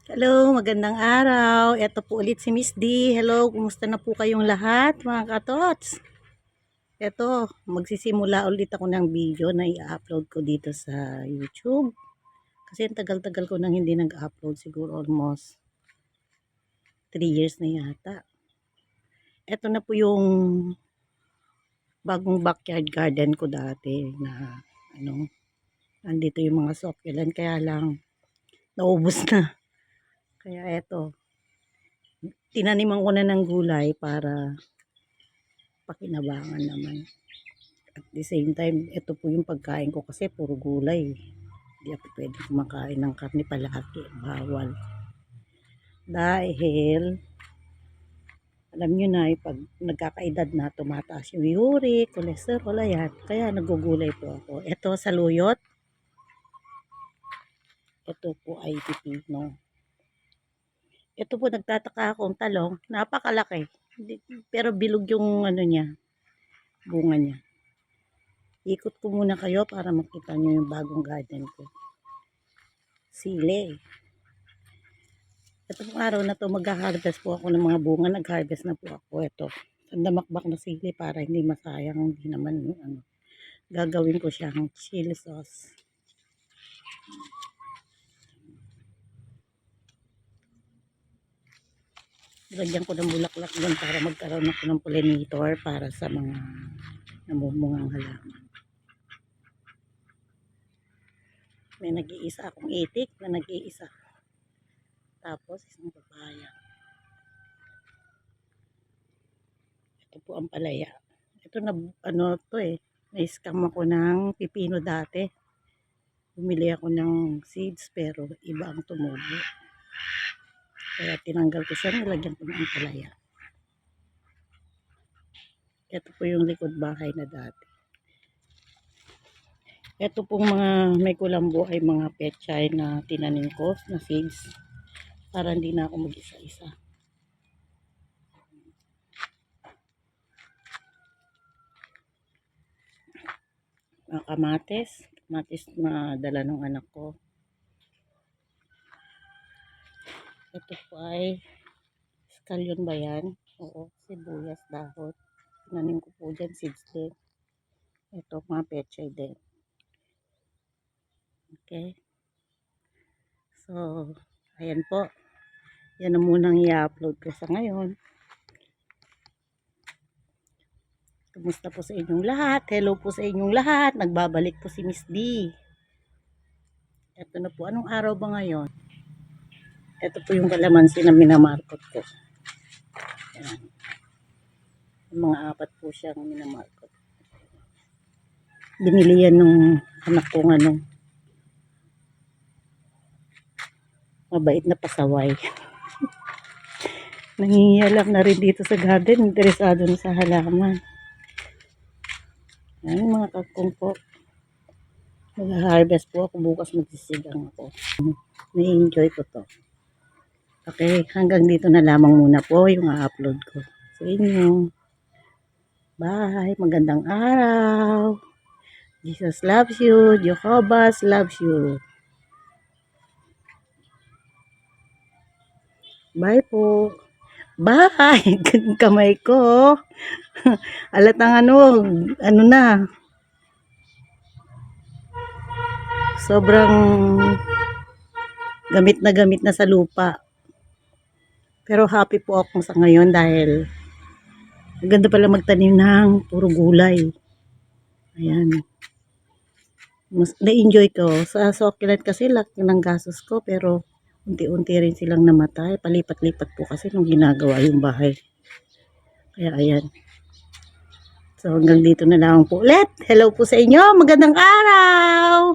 Hello, magandang araw. Ito po ulit si Miss D. Hello, kumusta na po kayong lahat, mga katots? Ito, magsisimula ulit ako ng video na i-upload ko dito sa YouTube. Kasi ang tagal-tagal ko nang hindi nag-upload, siguro almost 3 years na yata. Ito na po yung bagong backyard garden ko dati na andito yung mga succulent, kaya lang naubos na. Kaya eto, tinaniman ko na ng gulay para pakinabangan naman. At the same time, ito po yung pagkain ko kasi puro gulay. Hindi ako pwede kumakain ng karne palagi. Bawal. Dahil, alam nyo na, pag nagkakaedad na, tumataas yung uric, cholesterol, ayan. Kaya nagugulay po ako. Ito sa luyot. Ito po ay pipino. Ito po nagtataka akong talong. Napakalaki. Pero bilog yung niya, bunga niya. Ikot ko muna kayo para makita nyo yung bagong garden ko. Sili. Ito pong araw na to mag-harvest po ako ng mga bunga. Nag-harvest na po ako. Ito. Damakbak na sili para hindi masayang. Hindi naman gagawin ko siyang chili sauce. Lagyan ko ng bulaklak doon para magkaroon ako ng pollinator para sa mga namumungang halaman. May nag-iisa akong itik na nag-iisa. Tapos isang papaya. Ito po ang palaya. Ito na na-scam ako ng pipino dati. Bumili ako ng seeds pero iba ang tumubo. Kaya tinanggal ko siya, nilagyan ko ng palaya. Ito po yung likod bahay na dati. Ito pong mga may kulambo ay mga pechay na tinanim ko na seeds para hindi na ako mag-isa-isa. Mga kamatis na dala ng anak ko. Ito po ay scallion ba yan? Oo, sibuyas, dahon. Tinanim ko po dyan, seeds din. Ito mga pechay din. Okay. So, ayan po. Yan na munang i-upload ko sa ngayon. Kumusta po sa inyong lahat? Hello po sa inyong lahat. Nagbabalik po si Miss D. Ito na po. Anong araw ba ngayon? Ito po yung kalamansi na minamarkot ko. Ayan. Yung mga 4 po siyang minamarkot. Binili yan nung anak kong mabait na pasaway. Nangingialam na rin dito sa garden. Interesado na sa halaman. Ayan mga kakong po. Mag-harvest po ako. Bukas magsisigang ako. Na-enjoy ko to. Okay, hanggang dito na lamang muna po yung upload ko sa inyo. Bye! Magandang araw! Jesus loves you. Jehovah loves you. Bye po! Bye! Kamay ko. Alatang ano na. Sobrang gamit na sa lupa. Pero happy po ako sa ngayon dahil maganda pala magtanim ng puro gulay. Ayan. Mas na-enjoy ko. Sa succulent kasi laki ng gastos ko pero unti-unti rin silang namatay. Palipat-lipat po kasi nung ginagawa yung bahay. Kaya ayan. So hanggang dito na lang po ulit. Hello po sa inyo. Magandang araw!